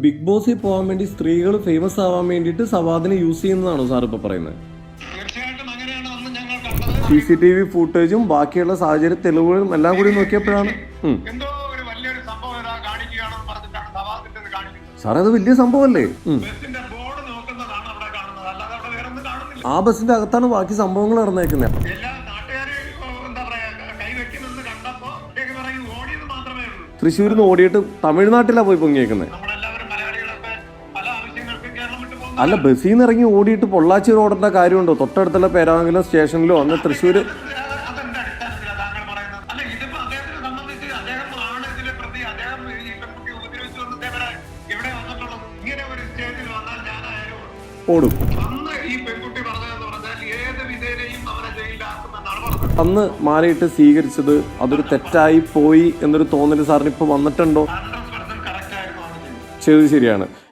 Big ബോസിൽ പോകാൻ വേണ്ടി സ്ത്രീകൾ ഫേമസ് ആവാൻ വേണ്ടിയിട്ട് സവാദിനെ യൂസ് ചെയ്യുന്നതാണോ സാർ ഇപ്പോൾ പറയുന്നത്? തീർച്ചയായിട്ടും അങ്ങനെയാണ് അന്ന് ഞങ്ങൾ കണ്ടത്. CCTV ഫൂട്ടേജും ബാക്കിയുള്ള സാഹചര്യ തെളിവുകളും എല്ലാം കൂടി നോക്കിയപ്പോഴാണ് എന്തോ ഒരു വലിയൊരു സംഭവം ഇതാ കാണിക്കുകയാണെന്ന് പറഞ്ഞിട്ടാണ് സവാദിന്റെ ഇത് കാണിക്കുന്നത്. സാറേ അത് വലിയ സംഭവമല്ലേ? ബസിന്റെ ബോർഡ് നോക്കുന്നതാണ് അവിടെ കാണുന്നത്, അല്ലാതെ അവിടെ വേറെ ഒന്നും കാണുന്നില്ല. ആ ബസ്സിന്റെ അകത്താണ് ബാക്കി സംഭവങ്ങൾ നടന്നേക്കുന്നത്. എല്ലാ നാട്ടുകാരും എന്താ പറയാ കൈവെക്കുന്നത് കണ്ടപ്പോ പറയും ഓടിയത് മാത്രമേ ഉള്ളൂ. തൃശ്ശൂരിൽ നിന്ന് ഓടിയിട്ട് തമിഴ്നാട്ടിലാണ് പോയി പൊങ്ങിയേക്കുന്നത്. നമ്മളെല്ലാവരും മലയാളികളൊക്കെ പല ആവശ്യങ്ങൾക്ക് കേരളം വിട്ടു പോകുന്നു. അല്ല, ബസ്സിൽ നിന്ന് ഇറങ്ങി ഓടിയിട്ട് പൊള്ളാച്ചി റോഡിന്റെ കാര്യമുണ്ടോ? തൊട്ടടുത്തുള്ള പേരാവെങ്കിലും സ്റ്റേഷനിലോ അന്ന് തൃശ്ശൂര് അതെന്താ അടിസ്ഥാനത്തിലാണ് താങ്കൾ പറയുന്നത്? അല്ല, ഇതിപ്പോ അദ്ദേഹത്തിനെ സംബന്ധിച്ച് അദ്ദേഹമാണ് ഇതിലെ പ്രതി. അദ്ദേഹം ഈ പെൺകുട്ടി ഉപദ്രവിച്ചു വന്നിട്ട് ഇവിടെ വന്നിട്ടുള്ളത്. ഇങ്ങനെ ഒരു സ്റ്റേജിൽ വന്നാൽ ഞാനായാലും ഓടും. അന്ന് ഈ പെൺകുട്ടി പറഞ്ഞതെന്ന് പറഞ്ഞാൽ ഏത് വിധേനയും അവനെ ജയിലിലാക്കുമെന്നാണ് പറഞ്ഞത്. അന്ന് മാലയിട്ട് സ്വീകരിച്ചത് അതൊരു തെറ്റായി പോയി എന്നൊരു തോന്നൽ സാറിന് ഇപ്പൊ വന്നിട്ടുണ്ടോ? 100% കറക്റ്റ് ആയിരുന്നു ആണ് ചെയ്തത്. ചെയ്തത് ശരിയാണ്.